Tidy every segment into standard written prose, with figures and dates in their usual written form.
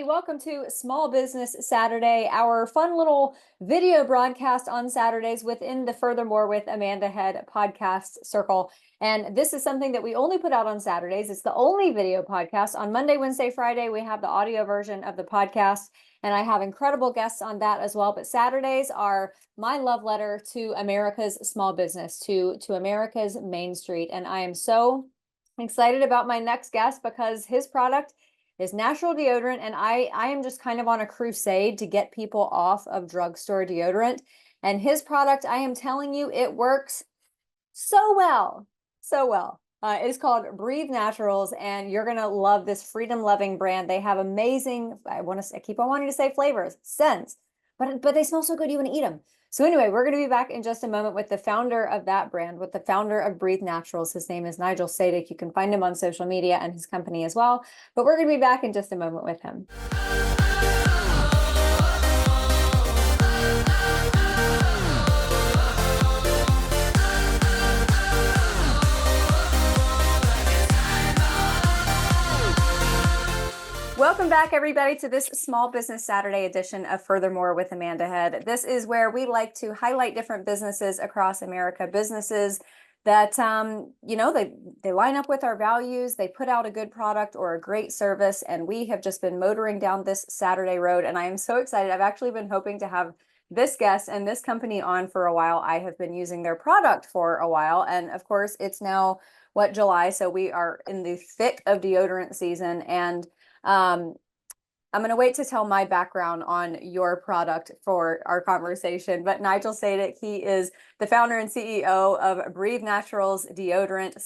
everybody. Welcome to Small Business Saturday, our fun little video broadcast on Saturdays within the Furthermore with Amanda Head podcast circle. And this is something that we only put out on Saturdays. It's the only video podcast. On Monday, Wednesday, Friday, we have the audio version of the podcast, and I have incredible guests on that as well. But Saturdays are my love letter to America's small business, to America's Main Street. And I am so excited about my next guest because his product is natural deodorant, and I am just kind of on a crusade to get people off of drugstore deodorant. And his product, I am telling you, it works so well, so well. It is called Breathe Naturals, and you're gonna love this freedom-loving brand. They have amazing, I keep on wanting to say flavors, scents, but they smell so good you want to eat them. So anyway, we're going to be back in just a moment with the founder of that brand, with the founder of Breathe Naturals. His name is Nigel Sadek. You can find him on social media and his company as well. But we're going to be back in just a moment with him. Welcome back, everybody, to this Small Business Saturday edition of Furthermore with Amanda Head. This is where we like to highlight different businesses across America, businesses that, they line up with our values, they put out a good product or a great service, and we have just been motoring down this Saturday road, and I am so excited. I've actually been hoping to have this guest and this company on for a while. I have been using their product for a while, and of course, it's now, July, so we are in the thick of deodorant season, and I'm going to wait to tell my background on your product for our conversation, but Nigel Sadek, he is the founder and CEO of Breathe Naturals Deodorant,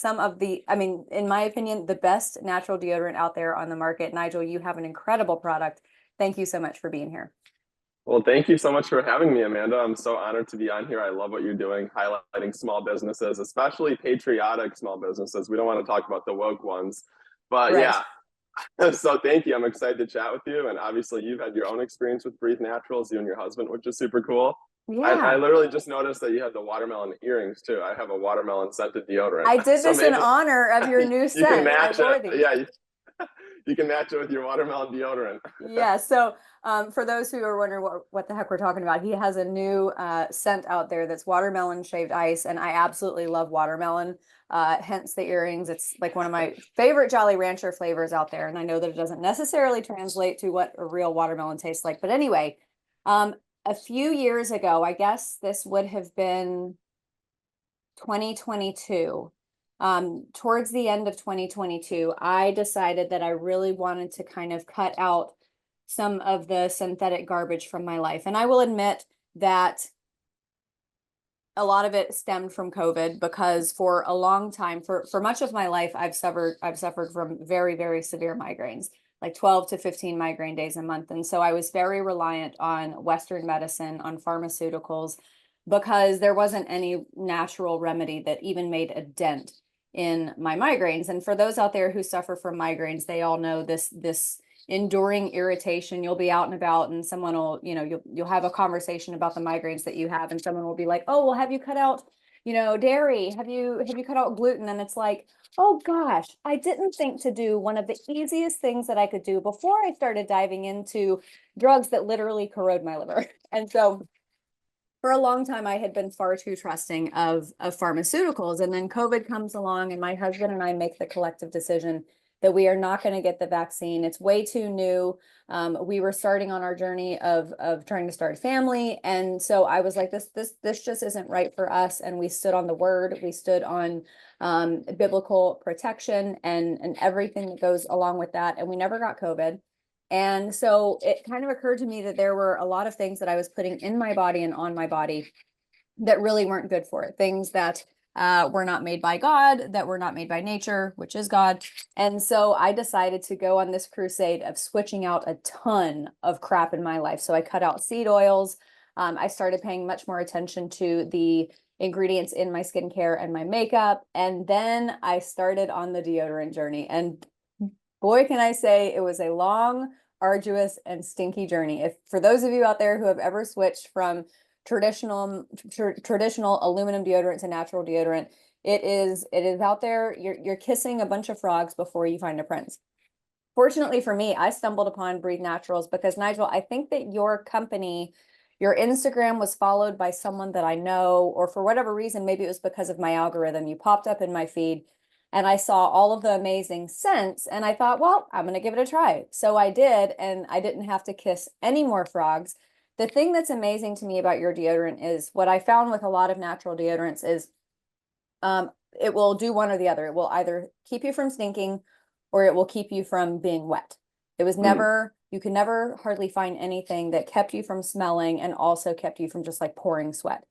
in my opinion, the best natural deodorant out there on the market. Nigel, you have an incredible product. Thank you so much for being here. Well, thank you so much for having me, Amanda. I'm so honored to be on here. I love what you're doing, highlighting small businesses, especially patriotic small businesses. We don't want to talk about the woke ones, but Right. Yeah. So thank you. I'm excited to chat with you. And obviously you've had your own experience with Breathe Naturals, you and your husband, which is super cool. Yeah. I literally just noticed that you have the watermelon earrings too. I have a watermelon scented deodorant. I did this in honor of your new scent. You can match it. Yeah, you can match it with your watermelon deodorant. Yeah. So for those who are wondering what the heck we're talking about, he has a new scent out there that's watermelon shaved ice, and I absolutely love watermelon. Hence the earrings. It's like one of my favorite Jolly Rancher flavors out there. And I know that it doesn't necessarily translate to what a real watermelon tastes like. But anyway, a few years ago, I guess this would have been 2022. Towards the end of 2022, I decided that I really wanted to kind of cut out some of the synthetic garbage from my life. And I will admit that a lot of it stemmed from COVID, because for a long time, for much of my life, I've suffered from very, very severe migraines, like 12 to 15 migraine days a month. And so I was very reliant on Western medicine, on pharmaceuticals, because there wasn't any natural remedy that even made a dent in my migraines. And for those out there who suffer from migraines, they all know this enduring irritation. You'll be out and about, and someone will, you'll have a conversation about the migraines that you have, and someone will be like, "Oh, well, have you cut out, dairy? Have you cut out gluten?" And it's like, oh gosh, I didn't think to do one of the easiest things that I could do before I started diving into drugs that literally corrode my liver. And so for a long time, I had been far too trusting of pharmaceuticals. And then COVID comes along, and my husband and I make the collective decision that we are not going to get the vaccine. It's way too new. We were starting on our journey of trying to start a family. And so I was like, this just isn't right for us. And we stood on the word, we stood on biblical protection and everything that goes along with that. And we never got COVID. And so it kind of occurred to me that there were a lot of things that I was putting in my body and on my body that really weren't good for it. Things that were not made by God, that were not made by nature, which is God. And so I decided to go on this crusade of switching out a ton of crap in my life. So I cut out seed oils. I started paying much more attention to the ingredients in my skincare and my makeup. And then I started on the deodorant journey. And boy, can I say it was a long, arduous, and stinky journey. If for those of you out there who have ever switched from traditional aluminum deodorant to natural deodorant, it is out there. You're kissing a bunch of frogs before you find a prince. fortunately for me, I stumbled upon Breathe Naturals because Nigel, I think that your company, your Instagram was followed by someone that I know, or for whatever reason, maybe it was because of my algorithm. You popped up in my feed and I saw all of the amazing scents and I thought, well, I'm going to give it a try. So I did, and I didn't have to kiss any more frogs. The thing that's amazing to me about your deodorant is what I found with a lot of natural deodorants is it will do one or the other. It will either keep you from stinking or it will keep you from being wet. It was Mm. never, you could never hardly find anything that kept you from smelling and also kept you from just like pouring sweat.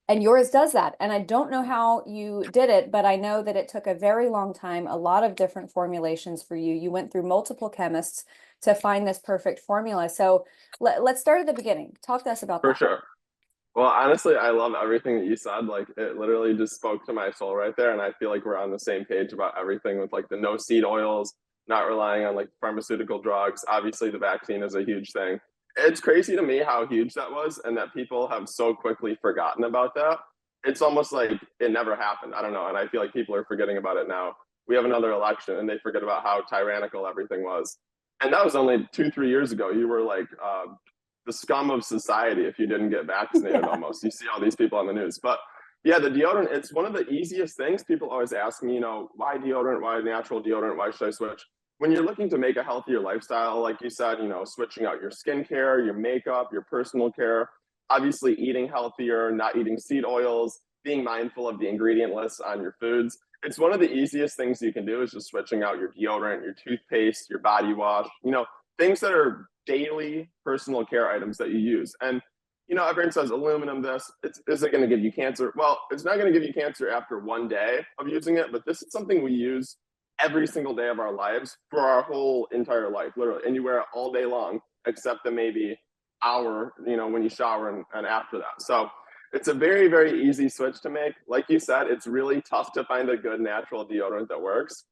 And yours does that. And I don't know how you did it, but I know that it took a very long time, a lot of different formulations for you. You went through multiple chemists to find this perfect formula. So let's start at the beginning. Talk to us about For that. sure. Well, honestly, I love everything that you said. Like, it literally just spoke to my soul right there. And I feel like we're on the same page about everything with like the no seed oils, not relying on like pharmaceutical drugs. Obviously, the vaccine is a huge thing. It's crazy to me how huge that was and that people have so quickly forgotten about that. It's almost like it never happened. I don't know. And I feel like people are forgetting about it now. We have another election and they forget about how tyrannical everything was. And that was only 2, 3 years ago. You were like the scum of society if you didn't get vaccinated Yeah. almost. You see all these people on the news. But yeah, the deodorant, it's one of the easiest things. People always ask me, why deodorant? Why natural deodorant? Why should I switch? When you're looking to make a healthier lifestyle, like you said, switching out your skincare, your makeup, your personal care, obviously eating healthier, not eating seed oils, being mindful of the ingredient lists on your foods. It's one of the easiest things you can do is just switching out your deodorant, your toothpaste, your body wash, things that are daily personal care items that you use. And everyone says aluminum this, is it going to give you cancer? Well, it's not going to give you cancer after one day of using it, but this is something we use every single day of our lives for our whole entire life, literally. And you wear it all day long, except the maybe hour, when you shower and after that. So it's a very, very easy switch to make. Like you said, it's really tough to find a good natural deodorant that works.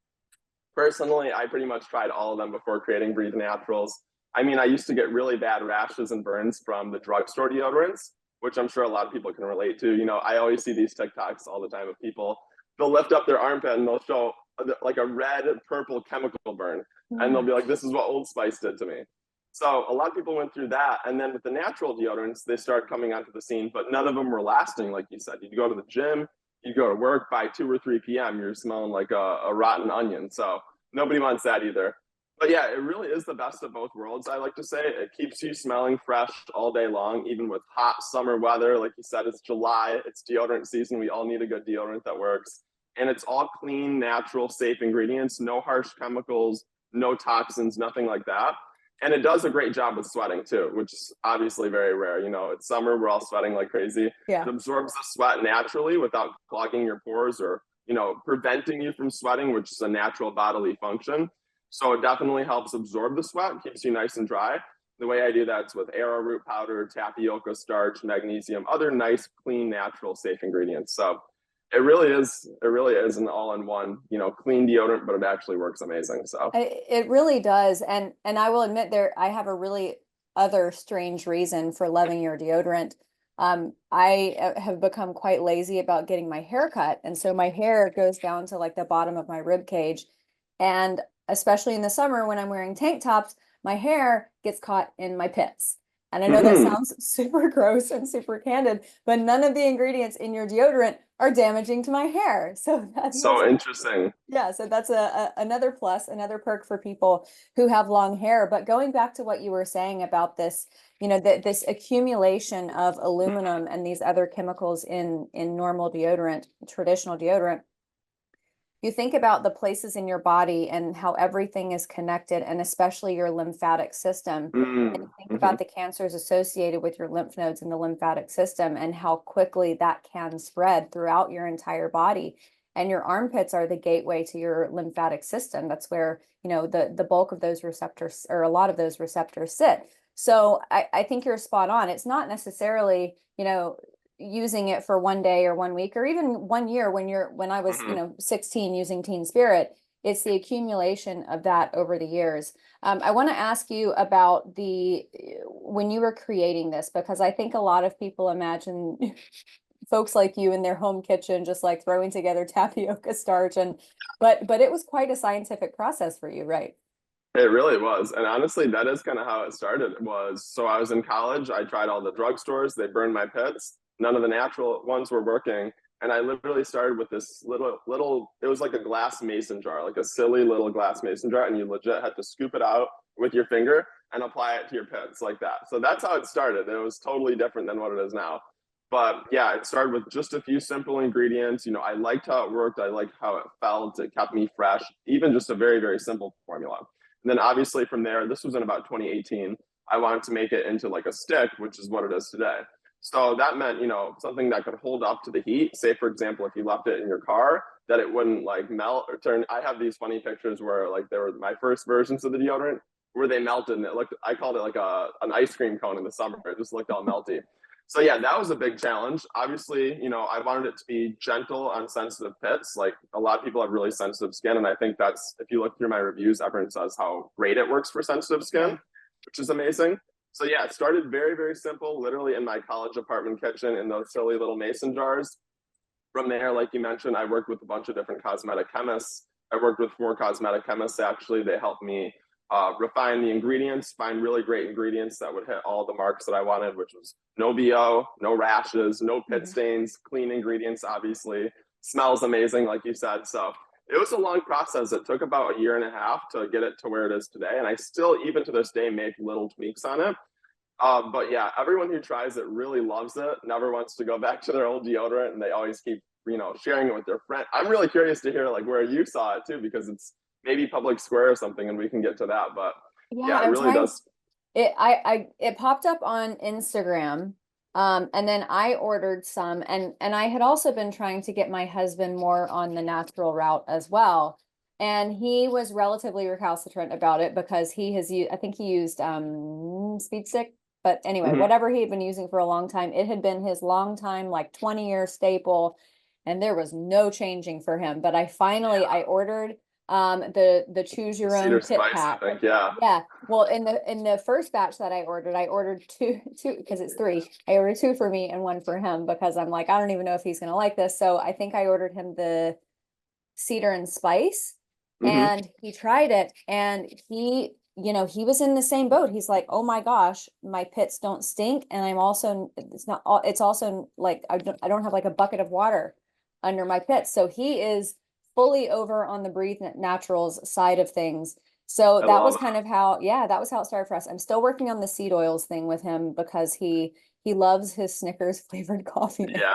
Personally, I pretty much tried all of them before creating Breathe Naturals. I mean, I used to get really bad rashes and burns from the drugstore deodorants, which I'm sure a lot of people can relate to. I always see these TikToks all the time of people. They'll lift up their armpit and they'll show like a red, purple chemical burn. And they'll be like, this is what Old Spice did to me. So a lot of people went through that. And then with the natural deodorants, they started coming onto the scene, but none of them were lasting, like you said. You'd go to the gym, you go to work, by 2 or 3 p.m., you're smelling like a rotten onion. So nobody wants that either. But yeah, it really is the best of both worlds, I like to say. It keeps you smelling fresh all day long, even with hot summer weather. Like you said, it's July, it's deodorant season. We all need a good deodorant that works. And it's all clean, natural, safe ingredients, no harsh chemicals, no toxins, nothing like that. And it does a great job with sweating too, which is obviously very rare. It's summer, we're all sweating like crazy. Yeah. It absorbs the sweat naturally without clogging your pores or, preventing you from sweating, which is a natural bodily function. So it definitely helps absorb the sweat, keeps you nice and dry. The way I do that is with arrowroot powder, tapioca starch, magnesium, other nice, clean, natural, safe ingredients. So it really is an all-in-one, clean deodorant, but it actually works amazing. So It really does. And I will admit I have a really other strange reason for loving your deodorant. I have become quite lazy about getting my hair cut. And so my hair goes down to like the bottom of my rib cage. And especially in the summer when I'm wearing tank tops, my hair gets caught in my pits. And I know that mm-hmm. sounds super gross and super candid, but none of the ingredients in your deodorant are damaging to my hair. So that's So interesting. yeah, so that's another plus, another perk for people who have long hair. But going back to what you were saying about this, that this accumulation of aluminum and these other chemicals in normal deodorant, traditional deodorant, you think about the places in your body and how everything is connected, and especially your lymphatic system. And you think Mm-hmm. about the cancers associated with your lymph nodes in the lymphatic system and how quickly that can spread throughout your entire body. And your armpits are the gateway to your lymphatic system. That's where, the bulk of those receptors, or a lot of those receptors, sit. So I think you're spot on. It's not necessarily, using it for one day or one week or even one year when I was, Mm-hmm. 16 using Teen Spirit. It's the accumulation of that over the years. I want to ask you about when you were creating this, because I think a lot of people imagine folks like you in their home kitchen just like throwing together tapioca starch, but it was quite a scientific process for you, right? It really was. And honestly, that is kind of how it started. Was so I was in college, I tried all the drugstores, they burned my pits. None of the natural ones were working. And I literally started with this little, it was like a glass mason jar, like a silly little glass mason jar, and you legit had to scoop it out with your finger and apply it to your pits like that. So that's how it started. It was totally different than what it is now. But yeah, it started with just a few simple ingredients. You know, I liked how it worked. I liked how it felt. It kept me fresh, even just a very, very simple formula. And then obviously from there, this was in about 2018, I wanted to make it into like a stick, which is what it is today. So that meant, you know, something that could hold up to the heat. Say, for example, if you left it in your car, that it wouldn't like melt or turn. I have these funny pictures where like there were my first versions of the deodorant where they melted and it looked, I called it like an ice cream cone in the summer. It just looked all melty. So yeah, that was a big challenge. Obviously, you know, I wanted it to be gentle on sensitive pits. Like a lot of people have really sensitive skin, and I think that's if you look through my reviews, everyone says how great it works for sensitive skin, which is amazing. So yeah, it started very, very simple, literally in my college apartment kitchen in those silly little mason jars. From there, like you mentioned, I worked with a bunch of different cosmetic chemists. I worked with 4 cosmetic chemists actually. They helped me refine the ingredients, find really great ingredients that would hit all the marks that I wanted, which was no BO, no rashes, no pit stains, clean ingredients, obviously. Smells amazing, like you said. So it was a long process. It took about a year and a half to get it to where it is today. And I still, even to this day, make little tweaks on it. But yeah, everyone who tries it really loves it, never wants to go back to their old deodorant, and they always keep, you know, sharing it with their friend. I'm really curious to hear like where you saw it too, because it's maybe public square or something, and we can get to that. But Yeah, yeah, it I'm really trying. does. It popped up on Instagram. And then I ordered some, and I had also been trying to get my husband more on the natural route as well. And he was relatively recalcitrant about it because he has used, I think he used speed stick, but anyway, Mhm. whatever he had been using for a long time, it had been his long time, like 20-year staple, and there was no changing for him. But I ordered the choose your own Cedar pit spice, I pack. think. Yeah. Yeah. Well, in the first batch that I ordered two because it's three. I ordered two for me and one for him because I'm like, I don't even know if he's gonna like this. So I think I ordered him the cedar and spice, Hmm. and he tried it, and he was in the same boat. He's like, oh my gosh, my pits don't stink, and it's also like I don't have like a bucket of water under my pits. So he is fully over on the Breathe Naturals side of things. So I that love was it. kind of how, yeah, that was how it started for us. I'm still working on the seed oils thing with him because he loves his Snickers flavored coffee Yeah. mate.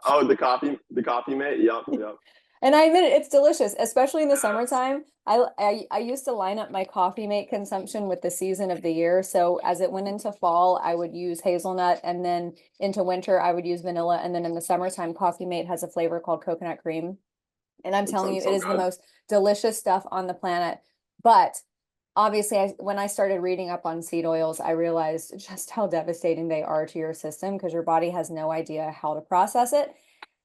Oh, the coffee mate. Yep. Yep. And I admit it, it's delicious, especially in the It is. summertime. I used to line up my coffee mate consumption with the season of the year. So as it went into fall, I would use hazelnut, and then into winter, I would use vanilla. And then in the summertime, Coffee Mate has a flavor called coconut cream. And I'm It telling you, sounds it so is the good. most delicious stuff on the planet. But obviously, when I started reading up on seed oils, I realized just how devastating they are to your system because your body has no idea how to process it.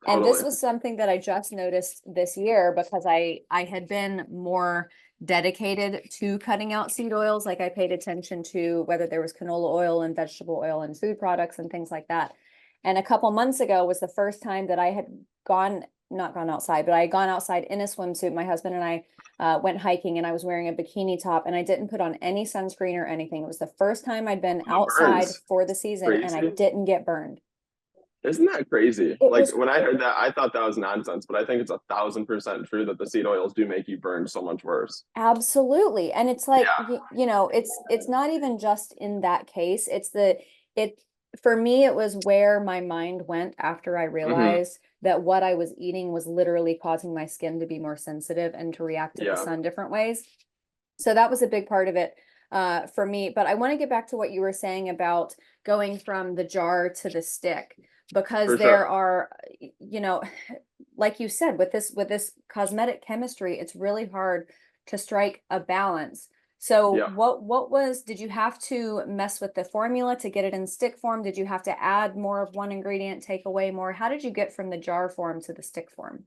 And this Totally. was something that I just noticed this year because I had been more dedicated to cutting out seed oils. Like I paid attention to whether there was canola oil and vegetable oil and food products and things like that. And a couple months ago was the first time that I had not gone outside, but I had gone outside in a swimsuit. My husband and I went hiking, and I was wearing a bikini top, and I didn't put on any sunscreen or anything. It was the first time I'd been No outside burns. for the season, and I Crazy. didn't get burned. Isn't that crazy? It Like was when I heard that, I thought that was nonsense, but I think it's 1,000% true that the seed oils do make you burn so much worse. Absolutely. And it's like, Yeah. it's not even just in that case. It for me, it was where my mind went after I Hmm. realized that what I was eating was literally causing my skin to be more sensitive and to react to the Yeah. sun different ways. So that was a big part of it for me. But I want to get back to what you were saying about going from the jar to the stick, because For sure. there are, like you said, with this cosmetic chemistry, it's really hard to strike a balance. So Yeah. what did you have to mess with the formula to get it in stick form? Did you have to add more of one ingredient, take away more? How did you get from the jar form to the stick form?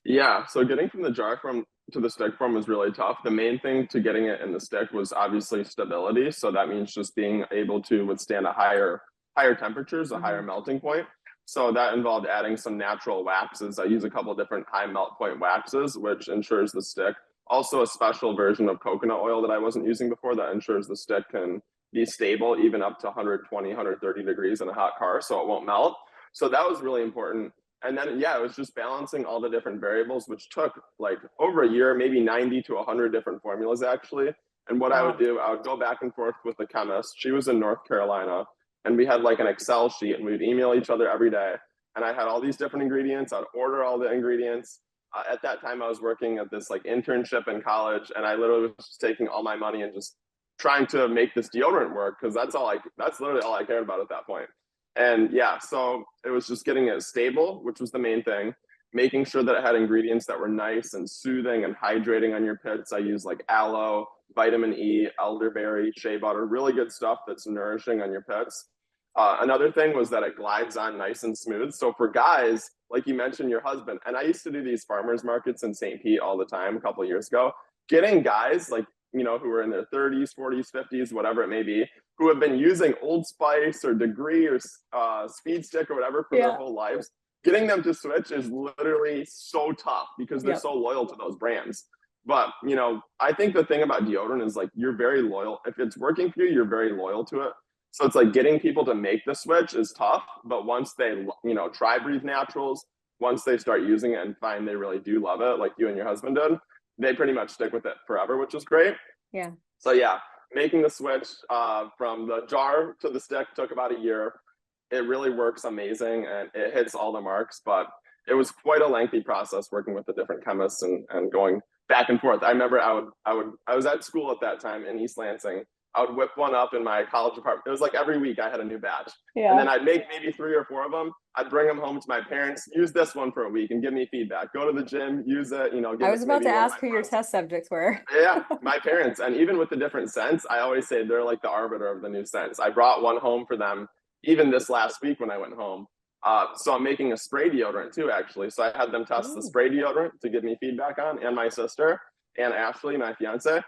Yeah. So getting from the jar form to the stick form was really tough. The main thing to getting it in the stick was obviously stability. So that means just being able to withstand a higher temperatures, a higher Hmm. melting point. So that involved adding some natural waxes. I use a couple different high melt point waxes, which ensures the stick Also a special version of coconut oil that I wasn't using before that ensures the stick can be stable even up to 120, 130 degrees in a hot car so it won't melt. So that was really important. And then, yeah, it was just balancing all the different variables, which took like over a year, maybe 90 to 100 different formulas actually. And what I would Wow. do, I would go back and forth with the chemist. She was in North Carolina, and we had like an Excel sheet, and we'd email each other every day. And I had all these different ingredients. I'd order all the ingredients. At that time, I was working at this like internship in college, and I literally was just taking all my money and just trying to make this deodorant work because that's literally all I cared about at that point. And yeah, so it was just getting it stable, which was the main thing. Making sure that it had ingredients that were nice and soothing and hydrating on your pits. I use like aloe, vitamin E, elderberry, shea butter, really good stuff that's nourishing on your pits. Another thing was that it glides on nice and smooth. So for guys, like you mentioned, your husband, and I used to do these farmers markets in St. Pete all the time a couple of years ago, getting guys like, you know, who are in their 30s, 40s, 50s, whatever it may be, who have been using Old Spice or Degree or Speed Stick or whatever for their whole lives, getting them to switch is literally so tough because they're so loyal to those brands. But, you know, I think the thing about deodorant is like you're very loyal. If it's working for you, you're very loyal to it. So it's like getting people to make the switch is tough. But once they, you know, try Breathe Naturals, once they start using it and find they really do love it, like you and your husband did, they pretty much stick with it forever, which is great. Yeah. So yeah, making the switch from the jar to the stick took about a year. It really works amazing and it hits all the marks, but it was quite a lengthy process working with the different chemists and going back and forth. I remember I was at school at that time in East Lansing. I would whip one up in my college apartment. It was like every week I had a new batch. And then I'd make maybe 3 or 4 of them. I'd bring them home to my parents, use this one for a week and give me feedback. Go to the gym, use it, you know. I was about to ask who your test subjects were. Yeah, my parents. And even with the different scents, I always say they're like the arbiter of the new scents. I brought one home for them even this last week when I went home. So I'm making a spray deodorant too, actually. So I had them test the spray deodorant to give me feedback on, and my sister and Ashley, my fiance.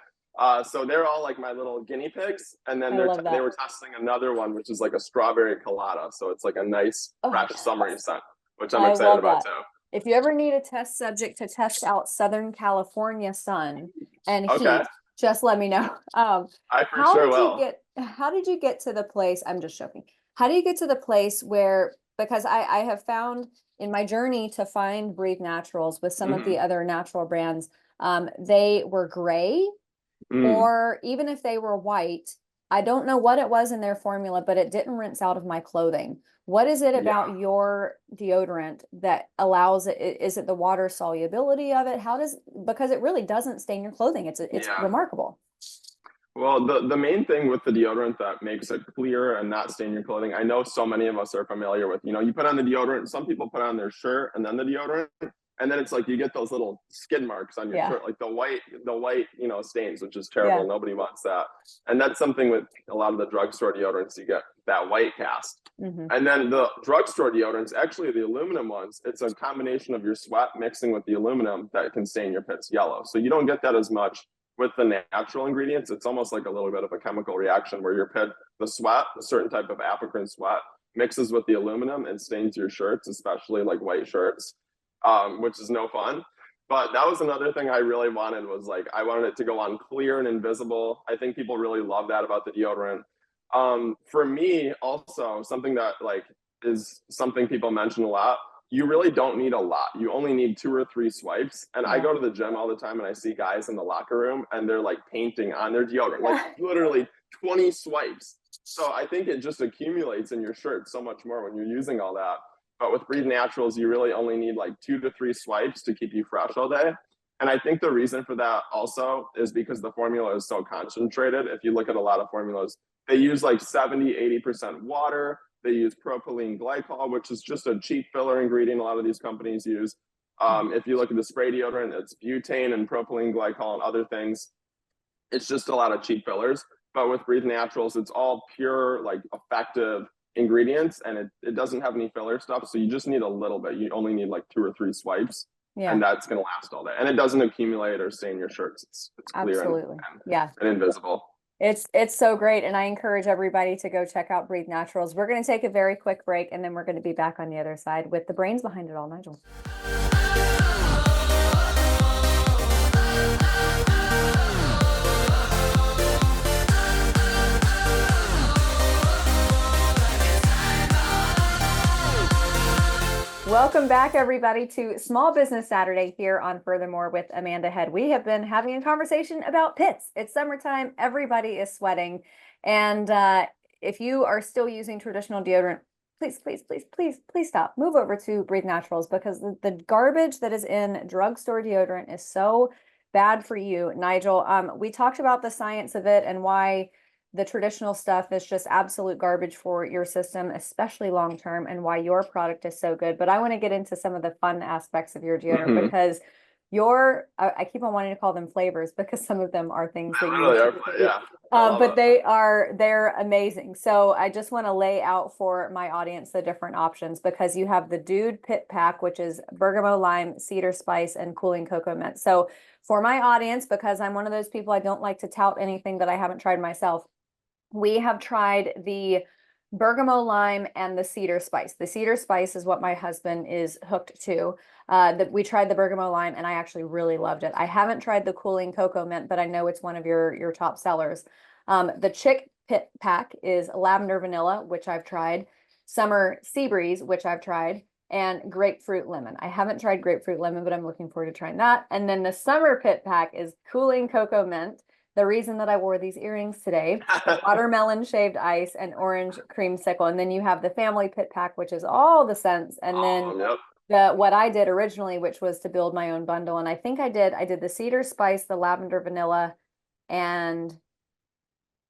So they're all like my little guinea pigs. And then they were testing another one, which is like a strawberry colada. So it's like a nice, fresh, summery scent, which I'm excited about too. If you ever need a test subject to test out Southern California sun and heat, just let me know. I for sure will. How did you get to the place? I'm just joking. How do you get to the place where, because I have found in my journey to find Breathe Naturals with some of the other natural brands, they were gray or even if they were white, I don't know what it was in their formula, but it didn't rinse out of my clothing. What is it about your deodorant that allows it? Is it the water solubility of it? Because it really doesn't stain your clothing. It's remarkable. Well, the main thing with the deodorant that makes it clear and not stain your clothing, I know so many of us are familiar with, you know, you put on the deodorant, some people put on their shirt and then the deodorant, and then it's like you get those little skid marks on your shirt, like the white, you know, stains, which is terrible. Nobody wants that. And that's something with a lot of the drugstore deodorants, you get that white cast. And then the drugstore deodorants, actually the aluminum ones, it's a combination of your sweat mixing with the aluminum that can stain your pits yellow. So you don't get that as much with the natural ingredients. It's almost like a little bit of a chemical reaction where your pit, the sweat, a certain type of apocrine sweat, mixes with the aluminum and stains your shirts, especially like white shirts, which is no fun. But that was another thing I really wanted, was like, I wanted it to go on clear and invisible. I think people really love that about the deodorant. For me, also, something that like is something people mention a lot, you really don't need a lot. You only need 2 or 3 swipes. And I go to the gym all the time and I see guys in the locker room and they're like painting on their deodorant, like literally 20 swipes. So I think it just accumulates in your shirt so much more when you're using all that. But with Breathe Naturals, you really only need like 2 to 3 swipes to keep you fresh all day. And I think the reason for that also is because the formula is so concentrated. If you look at a lot of formulas, they use like 70, 80% water. They use propylene glycol, which is just a cheap filler ingredient a lot of these companies use. If you look at the spray deodorant, it's butane and propylene glycol and other things. It's just a lot of cheap fillers. But with Breathe Naturals, it's all pure, like effective ingredients, and it doesn't have any filler stuff. So you just need a little bit. You only need like 2 or 3 swipes. And that's going to last all day. And it doesn't accumulate or stain your shirts. It's clear and invisible. It's so great. And I encourage everybody to go check out Breathe Naturals. We're going to take a very quick break and then we're going to be back on the other side with the brains behind it all, Nigel. Welcome back, everybody, to Small Business Saturday here on Furthermore with Amanda Head. We have been having a conversation about pits. It's summertime, everybody is sweating. And if you are still using traditional deodorant, please, please, please, please, please stop. Move over to Breathe Naturals, because the garbage that is in drugstore deodorant is so bad for you. Nigel, we talked about the science of it and why the traditional stuff is just absolute garbage for your system, especially long term, and why your product is so good. But I want to get into some of the fun aspects of your deodorant, because I keep on wanting to call them flavors, because some of them are things that you yeah. but they're amazing. So I just want to lay out for my audience the different options, because you have the Dude Pit Pack, which is bergamot, lime, cedar spice, and cooling cocoa mint. So for my audience, because I'm one of those people, I don't like to tout anything that I haven't tried myself. We have tried the bergamot lime and the cedar spice. The cedar spice is what my husband is hooked to. We tried the bergamot lime and I actually really loved it. I haven't tried the cooling cocoa mint, but I know it's one of your top sellers. The Chick Pit Pack is lavender vanilla, which I've tried, summer sea breeze, which I've tried, and grapefruit lemon. I haven't tried grapefruit lemon, but I'm looking forward to trying that. And then the summer pit pack is cooling cocoa mint. The reason that I wore these earrings today, watermelon shaved ice, and orange creamsicle. And then you have the family pit pack, which is all the scents. And then what I did originally, which was to build my own bundle. And I think I did the cedar spice, the lavender vanilla, and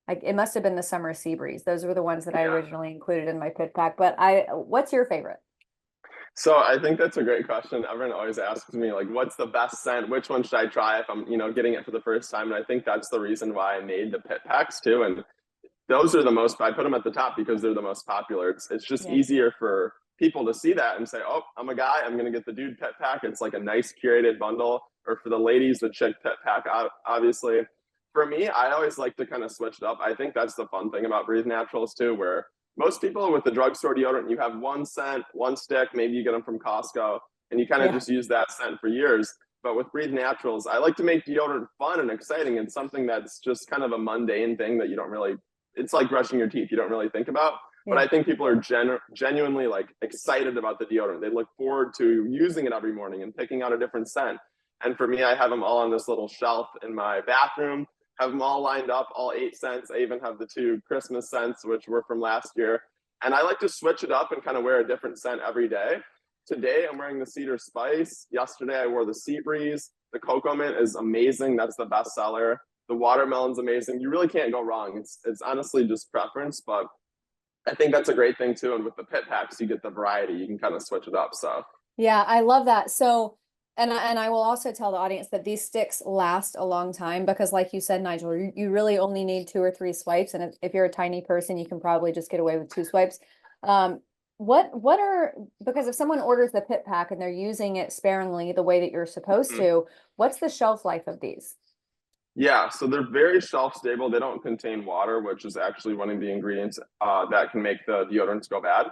it must have been the summer sea breeze. Those were the ones that I originally included in my pit pack. But what's your favorite? So I think that's a great question. Everyone always asks me, like, what's the best scent? Which one should I try if I'm, getting it for the first time? And I think that's the reason why I made the pit packs too. And those are the most, I put them at the top because they're the most popular. It's just easier for people to see that and say, oh, I'm a guy, I'm going to get the Dude Pit Pack. It's like a nice curated bundle. Or for the ladies, the Chick Pit Pack, obviously. For me, I always like to kind of switch it up. I think that's the fun thing about Breathe Naturals too, where most people with the drugstore deodorant, you have one scent, one stick, maybe you get them from Costco, and you kind of just use that scent for years. But with Breathe Naturals, I like to make deodorant fun and exciting and something that's just kind of a mundane thing that you don't really, it's like brushing your teeth, you don't really think about. But I think people are genuinely like excited about the deodorant. They look forward to using it every morning and picking out a different scent. And for me, I have them all on this little shelf in my bathroom. Have them all lined up, all 8 scents. I even have the 2 Christmas scents, which were from last year. And I like to switch it up and kind of wear a different scent every day. Today, I'm wearing the cedar spice. Yesterday, I wore the sea breeze. The cocoa mint is amazing. That's the best seller. The watermelon's amazing. You really can't go wrong. It's honestly just preference, but I think that's a great thing too. And with the pit packs, you get the variety. You can kind of switch it up. So yeah, I love that. So and I will also tell the audience that these sticks last a long time, because like you said, Nigel, you really only need 2 or 3 swipes. And if you're a tiny person, you can probably just get away with 2 swipes. Because if someone orders the pit pack and they're using it sparingly the way that you're supposed to, what's the shelf life of these? Yeah, so they're very shelf stable. They don't contain water, which is actually one of the ingredients that can make the deodorants go bad.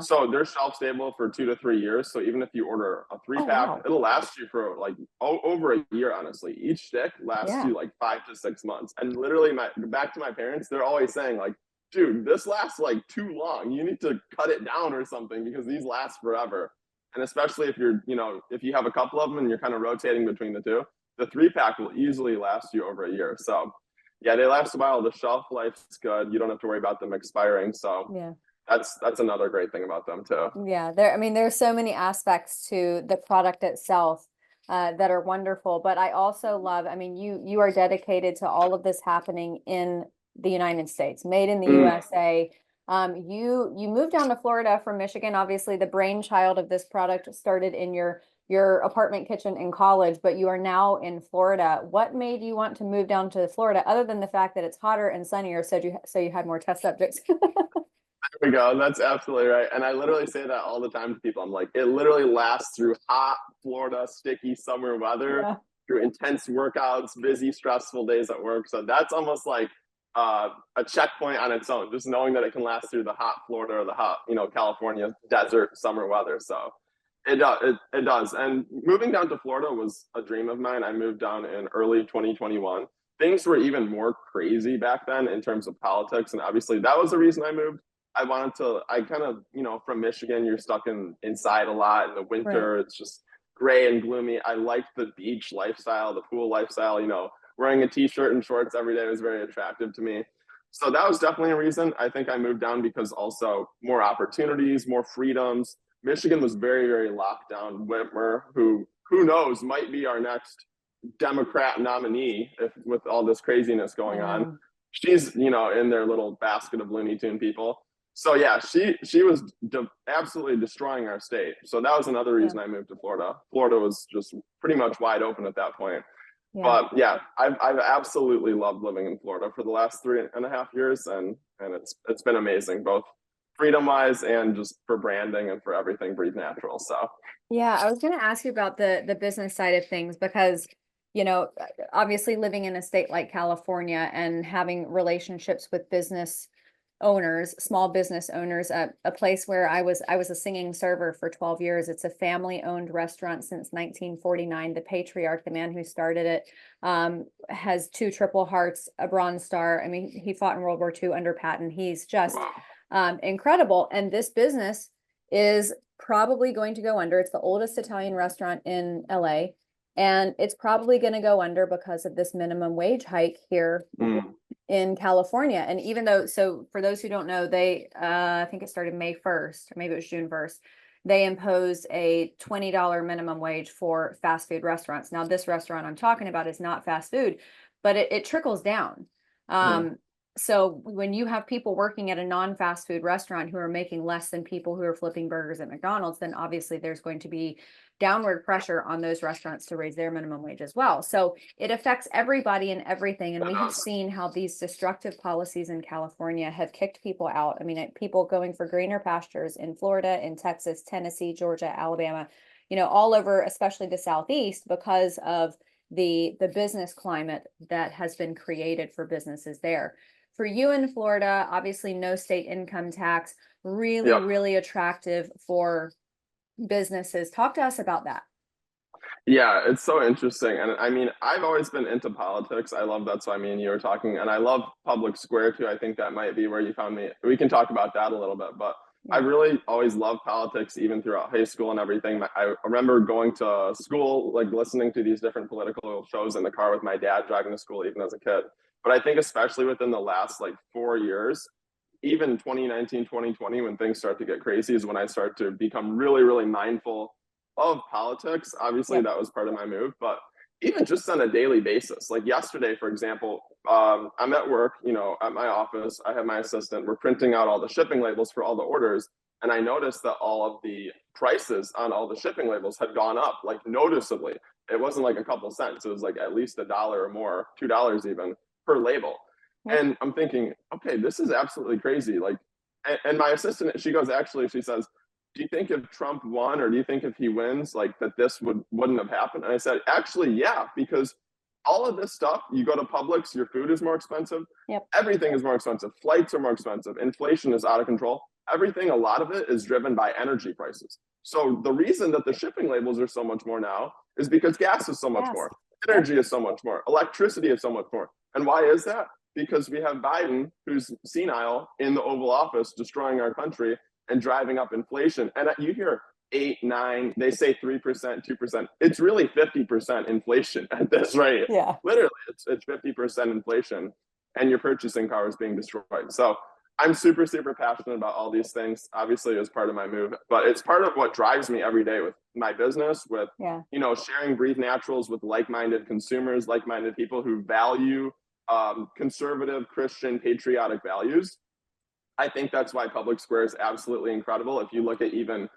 So they're shelf stable for 2 to 3 years. So even if you order a 3-pack, it'll last you for like over a year, honestly. Each stick lasts you like 5 to 6 months. And literally, back to my parents, they're always saying like, dude, this lasts like too long. You need to cut it down or something, because these last forever. And especially if you're, if you have a couple of them and you're kind of rotating between the two, the 3-pack will easily last you over a year. So yeah, they last a while. The shelf life's good. You don't have to worry about them expiring. So that's another great thing about them too. Yeah, there's so many aspects to the product itself that are wonderful. But I also love, you are dedicated to all of this happening in the United States, made in the USA. You moved down to Florida from Michigan. Obviously, the brainchild of this product started in your apartment kitchen in college, but you are now in Florida. What made you want to move down to Florida, other than the fact that it's hotter and sunnier, so you had more test subjects? There we go. That's absolutely right. And I literally say that all the time to people. I'm like, it literally lasts through hot Florida, sticky summer weather, through intense workouts, busy, stressful days at work. So that's almost like a checkpoint on its own, just knowing that it can last through the hot Florida or the hot, California desert summer weather. So it does. And moving down to Florida was a dream of mine. I moved down in early 2021. Things were even more crazy back then in terms of politics. And obviously that was the reason I moved. I kind of, from Michigan, you're stuck inside a lot in the Right. winter. It's just gray and gloomy. I liked the beach lifestyle, the pool lifestyle, wearing a t-shirt and shorts every day was very attractive to me. So that was definitely a reason. I think I moved down because also more opportunities, more freedoms. Michigan was very, very locked down. Whitmer, who knows, might be our next Democrat nominee if with all this craziness I going on. know. She's, in their little basket of Looney Tune people. So yeah, she was absolutely destroying our state. So that was another Yeah. reason I moved to Florida. Florida was just pretty much wide open at that point. Yeah. But yeah, I've absolutely loved living in Florida for the last 3.5 years, and it's been amazing, both freedom wise and just for branding and for everything Breathe Natural. So Yeah, I was going to ask you about the business side of things because, obviously living in a state like California and having relationships with business owners, small business owners, a place where I was a singing server for 12 years. It's a family-owned restaurant since 1949. The patriarch, the man who started it, has two Triple Hearts, a Bronze Star. I mean, he fought in World War II under Patton. He's just wow. incredible. And this business is probably going to go under. It's the oldest Italian restaurant in LA, and it's probably going to go under because of this minimum wage hike here in California. And even though, so for those who don't know, they, I think it started May 1st, or maybe it was June 1st, they imposed a $20 minimum wage for fast food restaurants. Now, this restaurant I'm talking about is not fast food, but it trickles down. Mm. So when you have people working at a non-fast food restaurant who are making less than people who are flipping burgers at McDonald's, then obviously there's going to be downward pressure on those restaurants to raise their minimum wage as well. So it affects everybody and everything. And we have seen how these destructive policies in California have kicked people out. I mean, people going for greener pastures in Florida, in Texas, Tennessee, Georgia, Alabama, all over, especially the Southeast, because of the business climate that has been created for businesses there. For you in Florida, obviously no state income tax, really, Yep. really attractive for businesses. Talk to us about that. Yeah, it's so interesting. And I mean, I've always been into politics. I love that's why me and you were talking. And I love public square too. I think that might be where you found me. We can talk about that a little bit, but I Yeah. really always loved politics, even throughout high school and everything. I remember going to school, like listening to these different political shows in the car with my dad driving to school, even as a kid. But I think especially within the last like 4 years, even 2019, 2020, when things start to get crazy, is when I start to become really, really mindful of politics. Obviously, Yep. that was part of my move, but even just on a daily basis, like yesterday, for example, I'm at work, at my office. I have my assistant. We're printing out all the shipping labels for all the orders. And I noticed that all of the prices on all the shipping labels had gone up like noticeably. It wasn't like a couple cents. It was like at least $1 or more, $2 even per label. Yep. And I'm thinking, okay, this is absolutely crazy. Like, and my assistant, she goes, actually, she says, do you think if Trump won, or do you think if he wins, like that this wouldn't have happened? And I said, actually, yeah, because all of this stuff, you go to Publix, your food is more expensive. Yep. Everything is more expensive. Flights are more expensive. Inflation is out of control. Everything, a lot of it is driven by energy prices. So the reason that the shipping labels are so much more now is because gas is so much Yes. more. Yep. Energy is so much more. Electricity is so much more. And why is that? Because we have Biden, who's senile, in the Oval Office, destroying our country and driving up inflation. And you hear 8, 9, they say 3%, 2%. It's really 50% inflation at this rate. Yeah. Literally, it's 50% inflation, and your purchasing power is being destroyed. So I'm super, super passionate about all these things. Obviously, it was part of my move, but it's part of what drives me every day with my business, with Yeah. sharing Breathe Naturals with like-minded consumers, like-minded people who value conservative, Christian, patriotic values. I think that's why Public Square is absolutely incredible. If you look at even,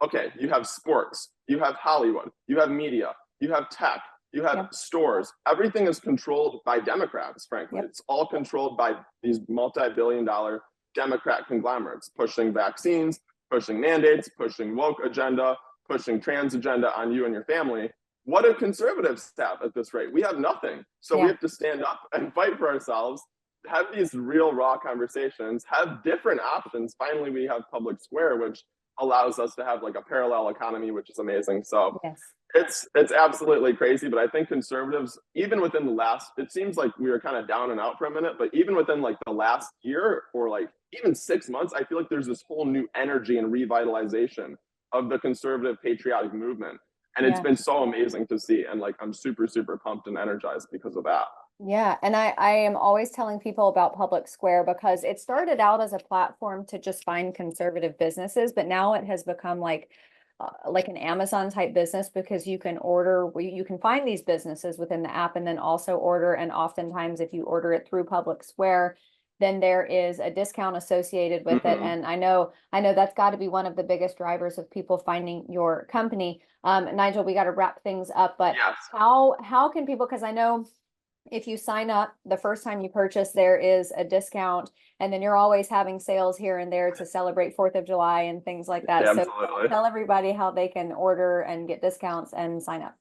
okay, you have sports, you have Hollywood, you have media, you have tech, you have Yep. stores. Everything is controlled by Democrats, frankly. Yep. It's all controlled by these multi-billion-dollar Democrat conglomerates pushing vaccines, pushing mandates, pushing woke agenda, pushing trans agenda on you and your family. What do conservatives have at this rate? We have nothing. So we Yeah. have to stand up and fight for ourselves, have these real raw conversations, have different options. Finally, we have Public Square, which allows us to have like a parallel economy, which is amazing. So Yes. it's absolutely crazy, but I think conservatives, even within the last, it seems like we were kind of down and out for a minute, but even within like the last year or like even 6 months, I feel like there's this whole new energy and revitalization of the conservative patriotic movement. And it's Yeah. been so amazing to see. And like I'm super, super pumped and energized because of that. Yeah, and I am always telling people about Public Square because it started out as a platform to just find conservative businesses, but now it has become like an Amazon type business because you can order, you can find these businesses within the app and then also order. And oftentimes, if you order it through Public Square, then there is a discount associated with it. Mm-hmm. And I know that's got to be one of the biggest drivers of people finding your company. Nigel, we got to wrap things up, but Yes. how can people, because I know if you sign up the first time you purchase, there is a discount, and then you're always having sales here and there to celebrate 4th of July and things like that. So Absolutely. tell everybody how they can order and get discounts and sign up.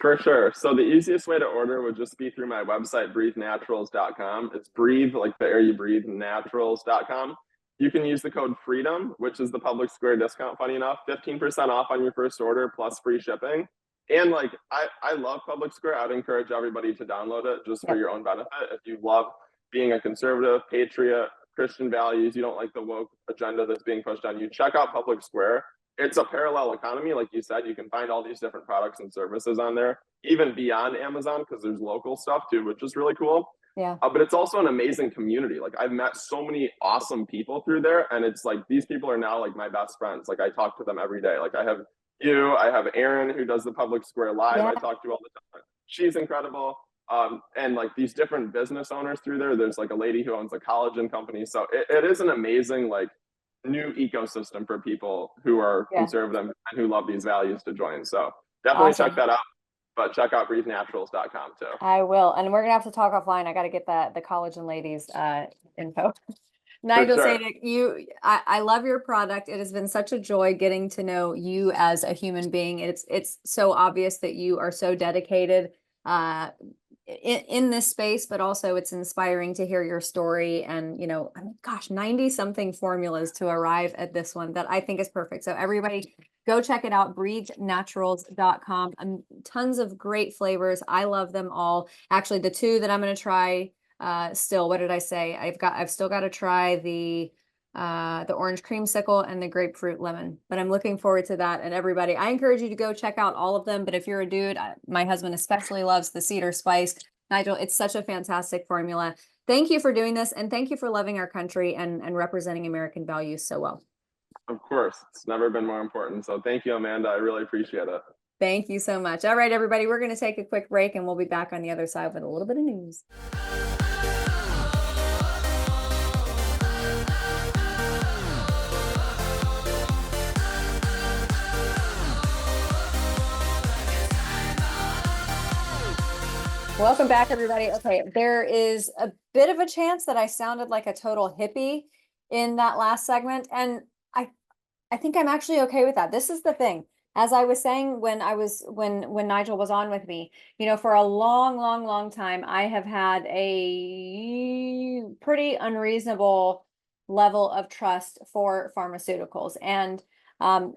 For sure. So the easiest way to order would just be through my website, breathenaturals.com. It's breathe, like the air you breathe, naturals.com. You can use the code FREEDOM, which is the Public Square discount, funny enough, 15% off on your first order plus free shipping. And like I love Public Square. I'd encourage everybody to download it just for Yep. your own benefit. If you love being a conservative, patriot, Christian values, you don't like the woke agenda that's being pushed on you, check out Public Square. It's a parallel economy. Like you said, you can find all these different products and services on there, even beyond Amazon, because there's local stuff too, which is really cool. Yeah. But it's also an amazing community. Like I've met so many awesome people through there, and it's like these people are now like my best friends. Like I talk to them every day. Like I have you, I have Erin who does the Public Square Live. Yeah. I talk to all the time. She's incredible. And like these different business owners through there. There's like a lady who owns a collagen company. So it is an amazing like new ecosystem for people who are Yeah. conservative and who love these values to join. So definitely check Awesome. that out. But check out breathenaturals.com too. I will. And we're gonna have to talk offline. I got to get the collagen ladies info. For Nigel sure. Sadek, I love your product. It has been such a joy getting to know you as a human being. It's so obvious that you are so dedicated in this space, but also it's inspiring to hear your story. And I mean, gosh, 90 something formulas to arrive at this one that I think is perfect. So everybody go check it out, breathenaturals.com. Tons of great flavors. I love them all. Actually, the two that I'm going to try still, what did I say? I've still got to try the orange creamsicle and the grapefruit lemon, but I'm looking forward to that. And everybody, I encourage you to go check out all of them. But if you're a dude, my husband especially loves the cedar spice. Nigel, it's such a fantastic formula. Thank you for doing this, and thank you for loving our country and representing American values so well. Of course. It's never been more important. So thank you, Amanda. I really appreciate it. Thank you so much. All right, everybody, we're going to take a quick break and we'll be back on the other side with a little bit of news. Welcome back, everybody. Okay, there is a bit of a chance that I sounded like a total hippie in that last segment, and I think I'm actually okay with that. This is the thing. As I was saying when Nigel was on with me, for a long, long, long time, I have had a pretty unreasonable level of trust for pharmaceuticals. And I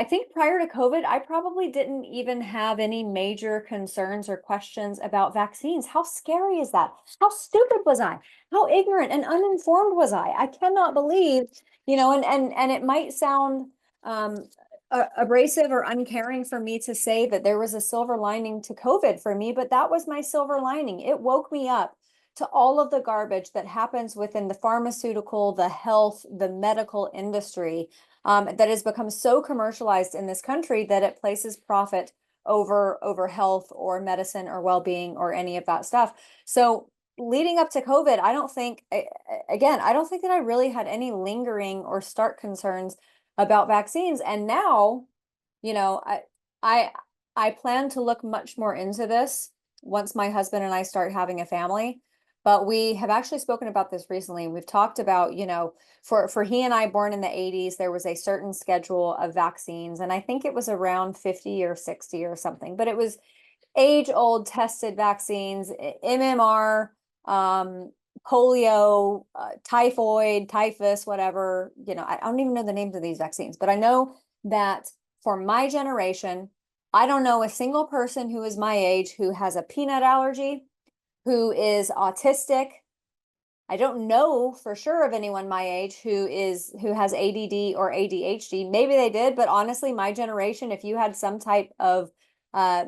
think prior to COVID, I probably didn't even have any major concerns or questions about vaccines. How scary is that? How stupid was I? How ignorant and uninformed was I? I cannot believe, and it might sound abrasive or uncaring for me to say that there was a silver lining to COVID for me, but that was my silver lining. It woke me up to all of the garbage that happens within the pharmaceutical, the health, the medical industry that has become so commercialized in this country that it places profit over health or medicine or well-being or any of that stuff. So leading up to COVID, I don't think that I really had any lingering or stark concerns about vaccines. And now, I I plan to look much more into this once my husband and I start having a family. But we have actually spoken about this recently, and we've talked about, for he and I born in the 80s, there was a certain schedule of vaccines, and I think it was around 50 or 60 or something, but it was age-old tested vaccines, MMR, polio, typhoid, typhus, whatever, I don't even know the names of these vaccines, but I know that for my generation, I don't know a single person who is my age who has a peanut allergy, who is autistic. I don't know for sure of anyone my age who has ADD or ADHD. Maybe they did, but honestly, my generation, if you had some type of uh,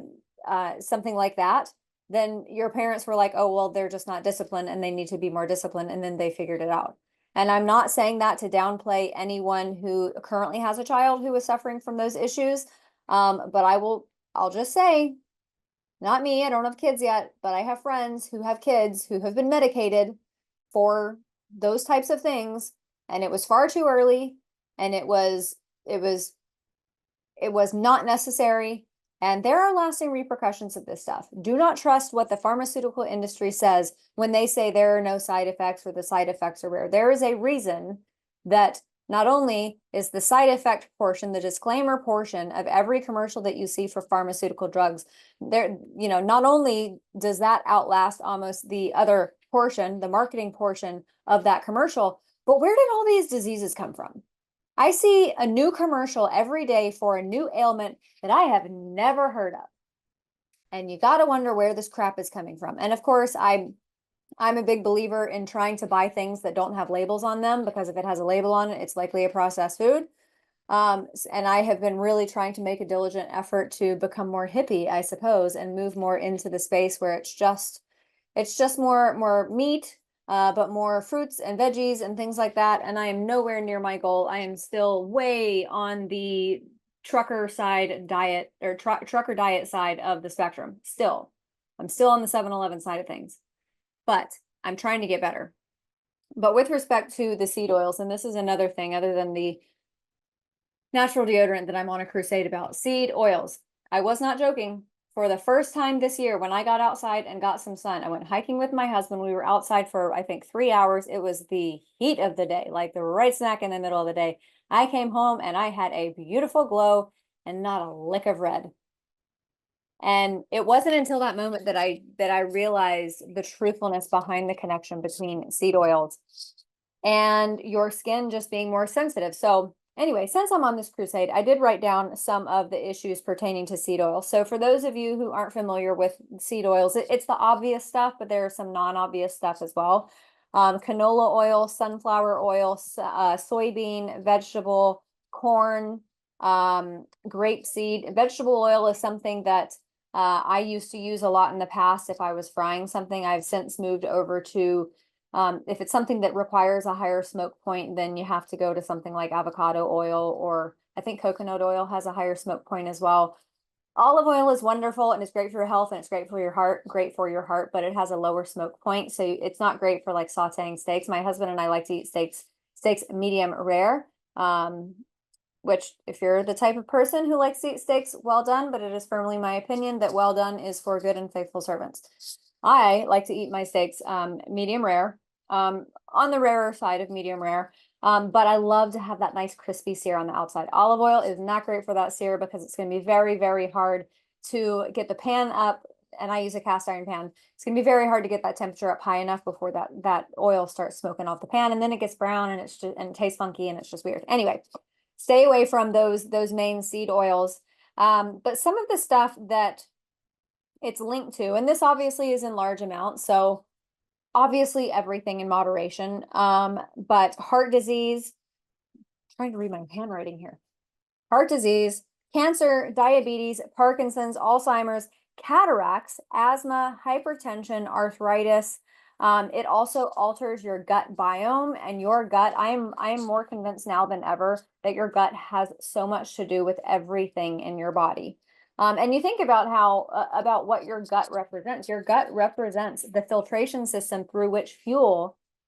something like that, then your parents were like, oh, well, they're just not disciplined and they need to be more disciplined. And then they figured it out. And I'm not saying that to downplay anyone who currently has a child who is suffering from those issues. But I'll just say, not me, I don't have kids yet, but I have friends who have kids who have been medicated for those types of things, and it was far too early, and it was not necessary, and there are lasting repercussions of this stuff. Do not trust what the pharmaceutical industry says when they say there are no side effects or the side effects are rare. There is a reason that not only is the side effect portion, the disclaimer portion of every commercial that you see for pharmaceutical drugs, there, not only does that outlast almost the other portion, the marketing portion of that commercial, but where did all these diseases come from? I see a new commercial every day for a new ailment that I have never heard of. And you got to wonder where this crap is coming from. And of course, I'm a big believer in trying to buy things that don't have labels on them, because if it has a label on it, it's likely a processed food. And I have been really trying to make a diligent effort to become more hippie, I suppose, and move more into the space where it's just more meat, but more fruits and veggies and things like that. And I am nowhere near my goal. I am still way on the trucker side diet, or trucker diet side of the spectrum. I'm still on the 7-Eleven side of things, but I'm trying to get better. But with respect to the seed oils, and this is another thing other than the natural deodorant that I'm on a crusade about, seed oils. I was not joking. For the first time this year, when I got outside and got some sun, I went hiking with my husband. We were outside for, I think, 3 hours. It was the heat of the day, like the right smack in the middle of the day. I came home and I had a beautiful glow and not a lick of red. And it wasn't until that moment that I realized the truthfulness behind the connection between seed oils and your skin just being more sensitive. So anyway, since I'm on this crusade, I did write down some of the issues pertaining to seed oil. So for those of you who aren't familiar with seed oils, it's the obvious stuff, but there are some non-obvious stuff as well. Canola oil, sunflower oil, soybean, vegetable, corn, grapeseed. Vegetable oil is something that I used to use a lot in the past if I was frying something. I've since moved over to if it's something that requires a higher smoke point, then you have to go to something like avocado oil, or I think coconut oil has a higher smoke point as well. Olive oil is wonderful and it's great for your health and it's great for your heart, but it has a lower smoke point. So it's not great for like sauteing steaks. My husband and I like to eat steaks medium rare. Which if you're the type of person who likes to eat steaks well done, but it is firmly my opinion that well done is for good and faithful servants. I like to eat my steaks medium rare, on the rarer side of medium rare. But I love to have that nice crispy sear on the outside. Olive oil is not great for that sear because it's going to be very, very hard to get the pan up. And I use a cast iron pan. It's going to be very hard to get that temperature up high enough before that oil starts smoking off the pan, and then it gets brown and it tastes funky and it's just weird. Anyway, stay away from those main seed oils. But some of the stuff that it's linked to, and this obviously is in large amounts, so obviously everything in moderation. But heart disease, trying to read my handwriting here. Heart disease, cancer, diabetes, Parkinson's, Alzheimer's, cataracts, asthma, hypertension, arthritis. It also alters your gut biome, and your gut, I am more convinced now than ever that your gut has so much to do with everything in your body. And you think about how about what your gut represents. Your gut represents the filtration system through which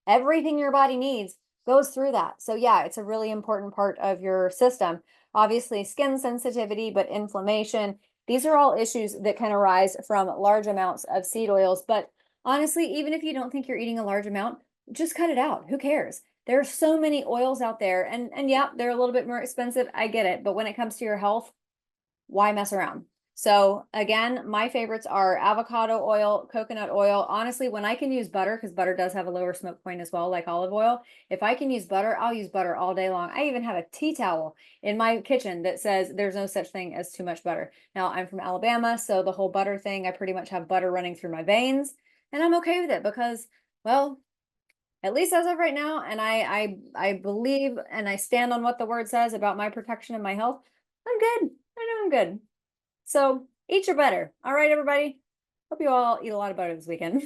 everything your body needs goes through that. So yeah, it's a really important part of your system. Obviously, skin sensitivity, but inflammation. These are all issues that can arise from large amounts of seed oils. But honestly, even if you don't think you're eating a large amount, just cut it out. Who cares? There are so many oils out there, and yeah, they're a little bit more expensive. I get it. But when it comes to your health, why mess around? So again, my favorites are avocado oil, coconut oil. Honestly, when I can use butter, because butter does have a lower smoke point as well, like olive oil. If I can use butter, I'll use butter all day long. I even have a tea towel in my kitchen that says there's no such thing as too much butter. Now, I'm from Alabama, so the whole butter thing, I pretty much have butter running through my veins, and I'm okay with it because, well, at least as of right now, and I believe and I stand on what the word says about my protection and my health. I'm good. I know I'm good. So eat your butter. All right, everybody. Hope you all eat a lot of butter this weekend.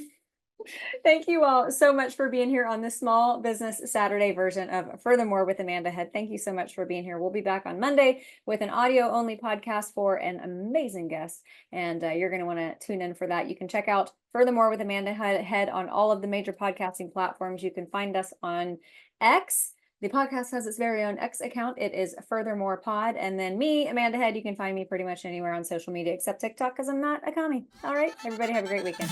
Thank you all so much for being here on this Small Business Saturday version of Furthermore with Amanda Head. Thank you so much for being here. We'll be back on Monday with an audio only podcast for an amazing guest. And you're going to want to tune in for that. You can check out Furthermore with Amanda Head on all of the major podcasting platforms. You can find us on X. The podcast has its very own X account. It is Furthermore Pod. And then me, Amanda Head, you can find me pretty much anywhere on social media except TikTok because I'm not a commie. All right, everybody have a great weekend.